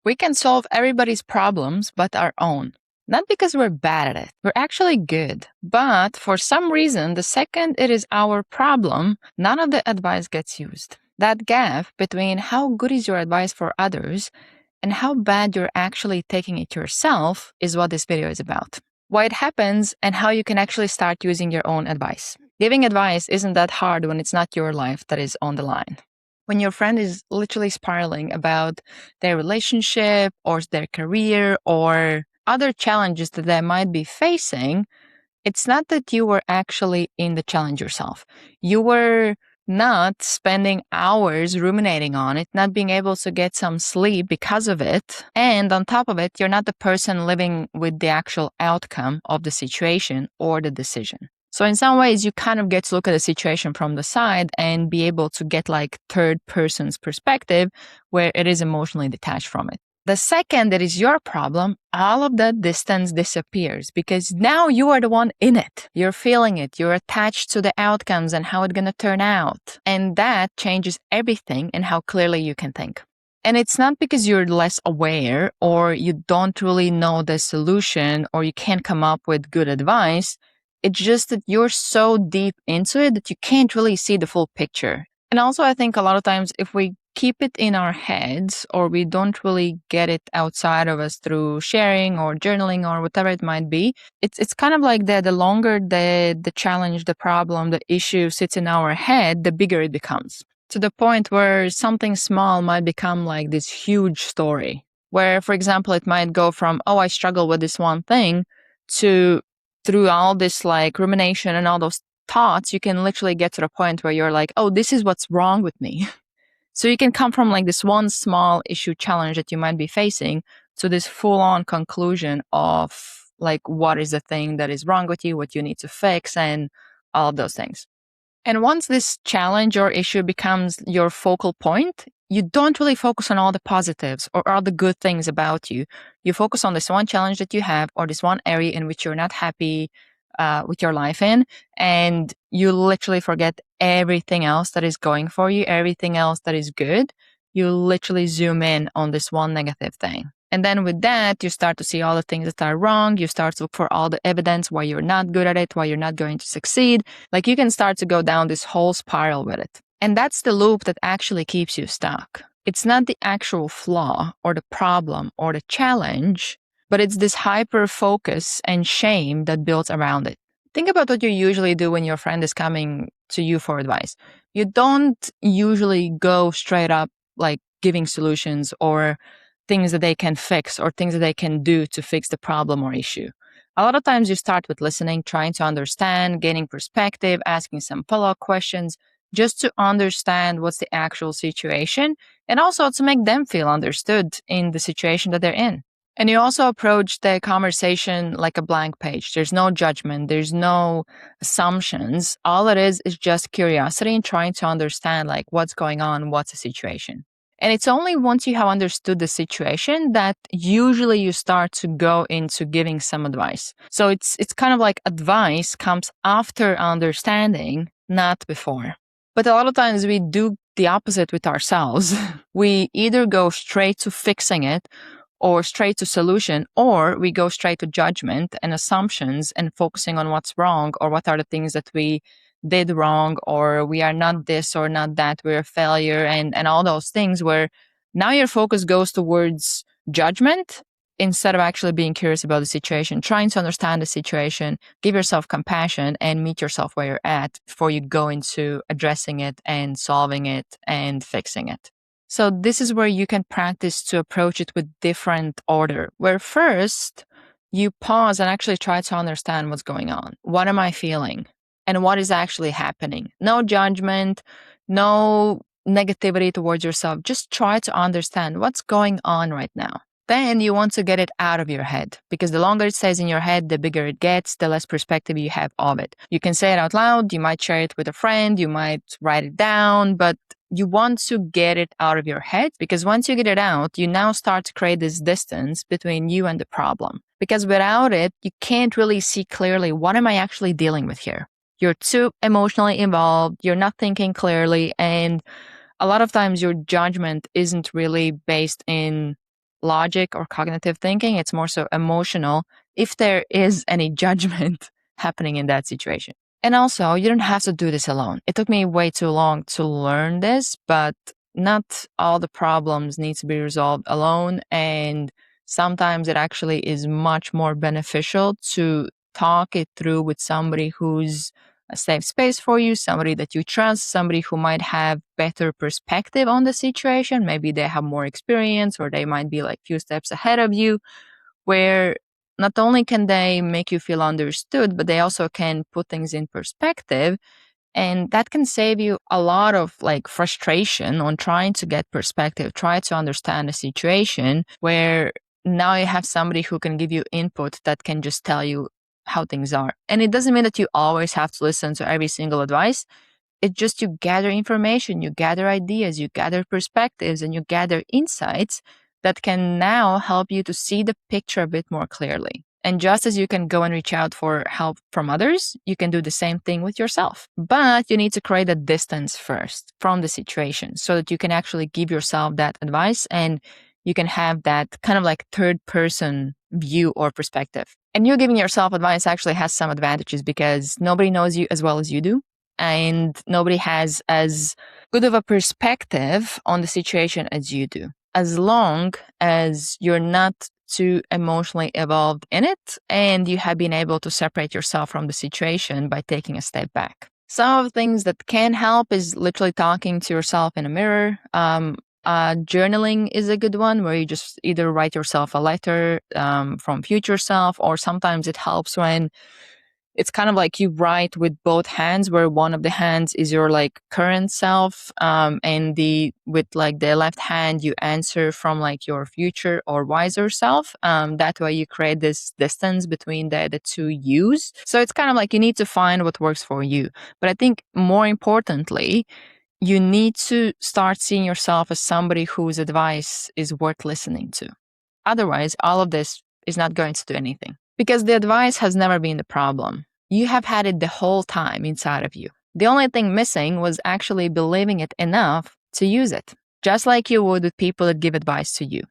We can solve everybody's problems but our own. Not because we're bad at it. We're actually good. But for some reason, the second it is our problem, none of the advice gets used. That gap between how good is your advice for others and how bad you're actually taking it yourself is what this video is about. Why it happens and how you can actually start using your own advice. Giving advice isn't that hard when it's not your life that is on the line. When your friend is literally spiraling about their relationship or their career or other challenges that they might be facing, it's not that you were actually in the challenge yourself. You were not spending hours ruminating on it, not being able to get some sleep because of it. And on top of it, you're not the person living with the actual outcome of the situation or the decision. So in some ways, you kind of get to look at the situation from the side and be able to get like third person's perspective where it is emotionally detached from it. The second that is your problem, all of that distance disappears because now you are the one in it. You're feeling it. You're attached to the outcomes and how it's going to turn out. And that changes everything in how clearly you can think. And it's not because you're less aware or you don't really know the solution or you can't come up with good advice. It's just that you're so deep into it that you can't really see the full picture. And also, I think a lot of times if we keep it in our heads or we don't really get it outside of us through sharing or journaling or whatever it might be, it's kind of like the longer the challenge, the problem, the issue sits in our head, the bigger it becomes. To the point where something small might become like this huge story. Where, for example, it might go from, oh, I struggle with this one thing to through all this like rumination and all those thoughts, you can literally get to the point where you're like, oh, this is what's wrong with me. So you can come from like this one small issue challenge that you might be facing to this full on conclusion of like, what is the thing that is wrong with you, what you need to fix and all of those things. And once this challenge or issue becomes your focal point, you don't really focus on all the positives or all the good things about you. You focus on this one challenge that you have or this one area in which you're not happy with your life in, and you literally forget everything else that is going for you, everything else that is good. You literally zoom in on this one negative thing. And then with that, you start to see all the things that are wrong. You start to look for all the evidence why you're not good at it, why you're not going to succeed. Like you can start to go down this whole spiral with it. And that's the loop that actually keeps you stuck. It's not the actual flaw or the problem or the challenge, but it's this hyper focus and shame that builds around it. Think about what you usually do when your friend is coming to you for advice. You don't usually go straight up like giving solutions or things that they can fix or things that they can do to fix the problem or issue. A lot of times you start with listening, trying to understand, gaining perspective, asking some follow-up questions, just to understand what's the actual situation and also to make them feel understood in the situation that they're in. And you also approach the conversation like a blank page. There's no judgment. There's no assumptions. All it is just curiosity and trying to understand like what's going on, what's the situation. And it's only once you have understood the situation that usually you start to go into giving some advice. So it's kind of like advice comes after understanding, not before. But a lot of times we do the opposite with ourselves. We either go straight to fixing it or straight to solution, or we go straight to judgment and assumptions and focusing on what's wrong or what are the things that we did wrong or we are not this or not that, we're a failure and all those things where now your focus goes towards judgment instead of actually being curious about the situation, trying to understand the situation, give yourself compassion and meet yourself where you're at before you go into addressing it and solving it and fixing it. So this is where you can practice to approach it with different order, where first you pause and actually try to understand what's going on. What am I feeling? And what is actually happening? No judgment, no negativity towards yourself. Just try to understand what's going on right now. Then you want to get it out of your head because the longer it stays in your head, the bigger it gets, the less perspective you have of it. You can say it out loud, you might share it with a friend, you might write it down, but you want to get it out of your head because once you get it out, you now start to create this distance between you and the problem. Because without it, you can't really see clearly what am I actually dealing with here. You're too emotionally involved, you're not thinking clearly, and a lot of times your judgment isn't really based in logic or cognitive thinking. It's more so emotional if there is any judgment happening in that situation. And also, you don't have to do this alone. It took me way too long to learn this, but not all the problems need to be resolved alone. And sometimes it actually is much more beneficial to talk it through with somebody who's a safe space for you, somebody that you trust, somebody who might have better perspective on the situation. Maybe they have more experience or they might be like few steps ahead of you, where not only can they make you feel understood, but they also can put things in perspective. And that can save you a lot of like frustration on trying to get perspective, try to understand the situation, where now you have somebody who can give you input that can just tell you how things are. And it doesn't mean that you always have to listen to every single advice. It's just you gather information, you gather ideas, you gather perspectives, and you gather insights that can now help you to see the picture a bit more clearly. And just as you can go and reach out for help from others, you can do the same thing with yourself. But you need to create a distance first from the situation so that you can actually give yourself that advice and you can have that kind of like third person view or perspective. And you giving yourself advice actually has some advantages because nobody knows you as well as you do. And nobody has as good of a perspective on the situation as you do, as long as you're not too emotionally involved in it and you have been able to separate yourself from the situation by taking a step back. Some of the things that can help is literally talking to yourself in a mirror. Journaling is a good one where you just either write yourself a letter from future self, or sometimes it helps when it's kind of like you write with both hands, where one of the hands is your like current self, and with like the left hand you answer from like your future or wiser self. That way you create this distance between the two yous. So it's kind of like you need to find what works for you. But I think more importantly, you need to start seeing yourself as somebody whose advice is worth listening to. Otherwise, all of this is not going to do anything. Because the advice has never been the problem. You have had it the whole time inside of you. The only thing missing was actually believing it enough to use it, just like you would with people that give advice to you.